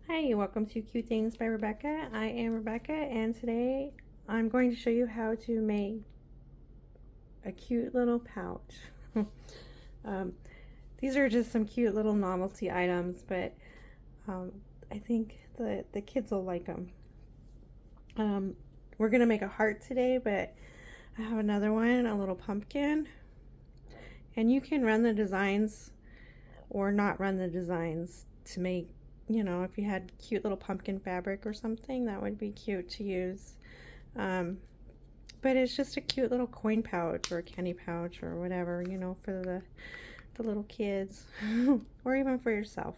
Hi, welcome to Cute Things by Rebecca. I am Rebecca, and today I'm going to show you how to make a cute little pouch. um, these are just some cute little novelty items, but I think the kids will like them. We're going to make a heart today, but I have another one, a little pumpkin. And you can run the designs or not run the designs to make, if you had cute little pumpkin fabric or something, that would be cute to use. But it's just a cute little coin pouch or candy pouch or whatever, for the little kids or even for yourself.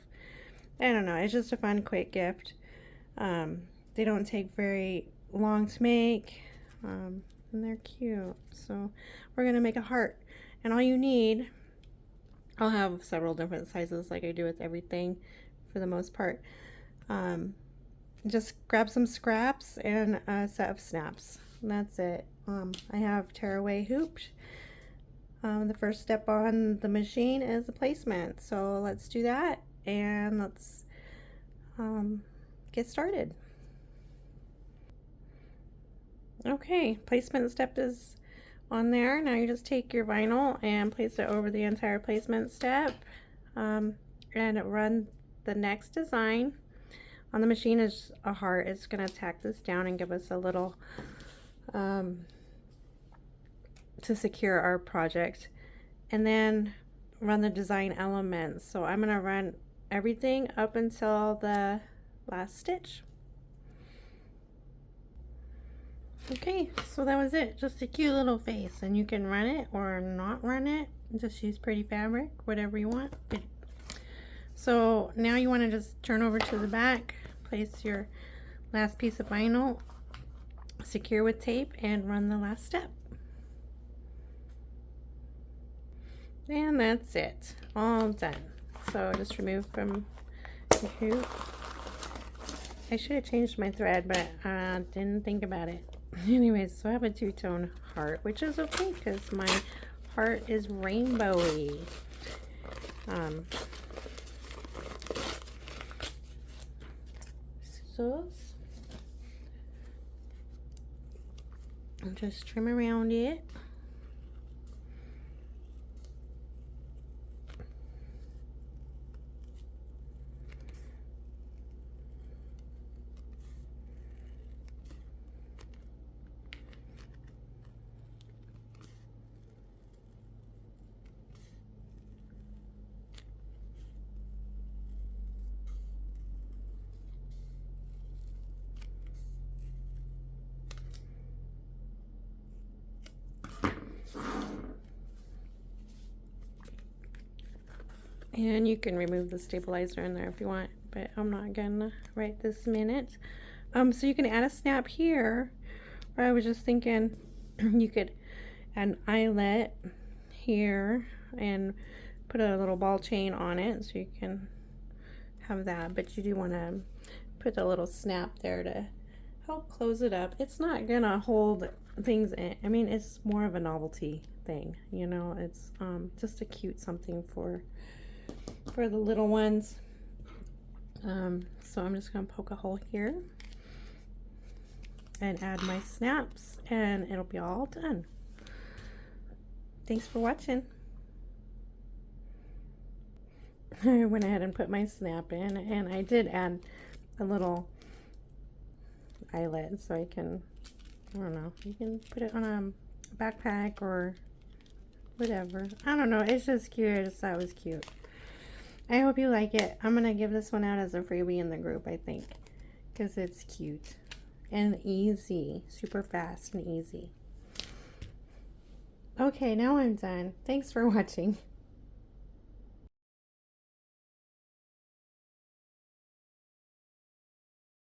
I don't know. It's just a fun, quick gift. They don't take very long to make, and they're cute. So we're going to make a heart. And all you need, I'll have several different sizes like I do with everything for the most part. Just grab some scraps and a set of snaps. And that's it. I have tearaway hoops. The first step on the machine is the placement. So let's do that and let's get started. Okay, placement step is on there. Now you just take your vinyl and place it over the entire placement step and run the next design. On the machine is a heart. It's going to tack this down and give us a little to secure our project, and then run the design elements. So I'm going to run everything up until the last stitch. Okay, so that was it. Just a cute little face, and you can run it or not run it. Just use pretty fabric, whatever you want. So now you want to just turn over to the back, place your last piece of vinyl, secure with tape, and run the last step. And that's it, all done. So just remove from the hoop. I should have changed my thread, but I didn't think about it. Anyways, so I have a two-tone heart, which is okay because my heart is rainbowy. Scissors. And just trim around it. And you can remove the stabilizer in there if you want, but I'm not gonna right this minute. So you can add a snap here, or I was just thinking you could add an eyelet here and put a little ball chain on it so you can have that, but you do want to put a little snap there to help close it up. It's not gonna hold things in. I mean, it's more of a novelty thing, it's just a cute something for the little ones. So I'm just going to poke a hole here and add my snaps, and it'll be all done. Thanks for watching. I went ahead and put my snap in, and I did add a little eyelet so I can, I don't know, you can put it on a backpack or whatever. I don't know, it's just cute. I just thought it was cute. I hope you like it. I'm going to give this one out as a freebie in the group, I think, because it's cute and easy, super fast and easy. Okay, now I'm done. Thanks for watching.